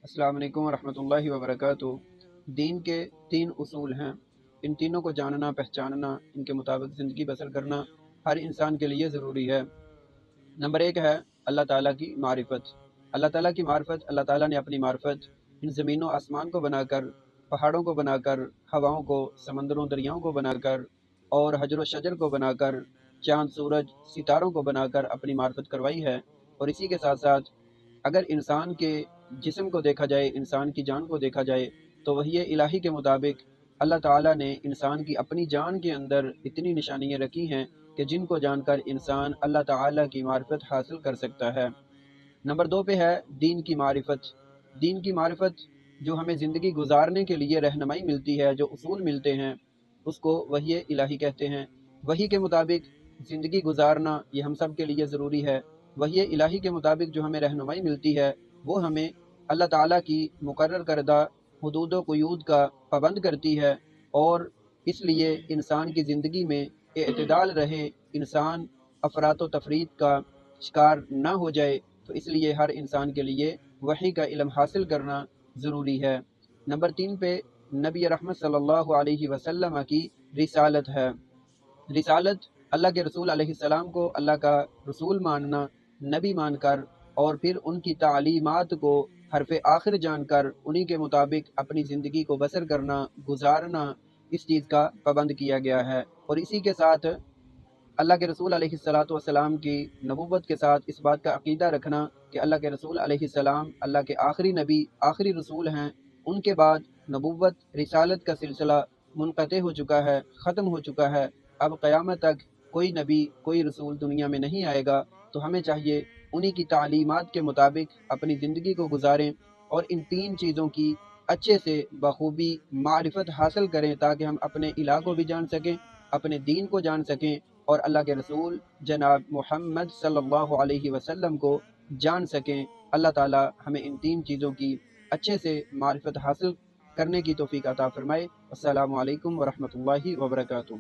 السلام علیکم ورحمۃ اللہ وبرکاتہ۔ دین کے تین اصول ہیں، ان تینوں کو جاننا، پہچاننا، ان کے مطابق زندگی بسر کرنا ہر انسان کے لیے ضروری ہے۔ نمبر ایک ہے اللہ تعالیٰ کی معرفت۔ اللہ تعالیٰ کی معرفت، اللہ تعالیٰ نے اپنی معرفت ان زمین و آسمان کو بنا کر، پہاڑوں کو بنا کر، ہواؤں کو، سمندروں دریاؤں کو بنا کر، اور حجر و شجر کو بنا کر، چاند سورج ستاروں کو بنا کر اپنی معرفت کروائی ہے۔ اور اسی کے ساتھ ساتھ اگر انسان کے جسم کو دیکھا جائے، انسان کی جان کو دیکھا جائے، تو وحی الہی کے مطابق اللہ تعالیٰ نے انسان کی اپنی جان کے اندر اتنی نشانیاں رکھی ہیں کہ جن کو جان کر انسان اللہ تعالیٰ کی معرفت حاصل کر سکتا ہے۔ نمبر دو پہ ہے دین کی معرفت۔ دین کی معرفت جو ہمیں زندگی گزارنے کے لیے رہنمائی ملتی ہے، جو اصول ملتے ہیں، اس کو وحی الہی کہتے ہیں۔ وحی کے مطابق زندگی گزارنا یہ ہم سب کے لیے ضروری ہے۔ وحی الہی کے مطابق جو ہمیں رہنمائی ملتی ہے وہ ہمیں اللہ تعالیٰ کی مقرر کردہ حدود و قیود کا پابند کرتی ہے، اور اس لیے انسان کی زندگی میں اعتدال رہے، انسان افراط و تفریط کا شکار نہ ہو جائے، تو اس لیے ہر انسان کے لیے وحی کا علم حاصل کرنا ضروری ہے۔ نمبر تین پہ نبی رحمت صلی اللہ علیہ وسلم کی رسالت ہے۔ رسالت اللہ کے رسول علیہ السلام کو اللہ کا رسول ماننا، نبی مان کر، اور پھر ان کی تعلیمات کو حرف آخر جان کر انہی کے مطابق اپنی زندگی کو بسر کرنا، گزارنا، اس چیز کا پابند کیا گیا ہے۔ اور اسی کے ساتھ اللہ کے رسول علیہ السلام کی نبوت کے ساتھ اس بات کا عقیدہ رکھنا کہ اللہ کے رسول علیہ السلام اللہ کے آخری نبی، آخری رسول ہیں۔ ان کے بعد نبوت، رسالت کا سلسلہ منقطع ہو چکا ہے، ختم ہو چکا ہے۔ اب قیامت تک کوئی نبی، کوئی رسول دنیا میں نہیں آئے گا، تو ہمیں چاہیے انہی کی تعلیمات کے مطابق اپنی زندگی کو گزاریں، اور ان تین چیزوں کی اچھے سے بخوبی معرفت حاصل کریں، تاکہ ہم اپنے الہ کو بھی جان سکیں، اپنے دین کو جان سکیں، اور اللہ کے رسول جناب محمد صلی اللہ علیہ وسلم کو جان سکیں۔ اللہ تعالی ہمیں ان تین چیزوں کی اچھے سے معرفت حاصل کرنے کی توفیق عطا فرمائے۔ السلام علیکم ورحمۃ اللہ وبرکاتہ۔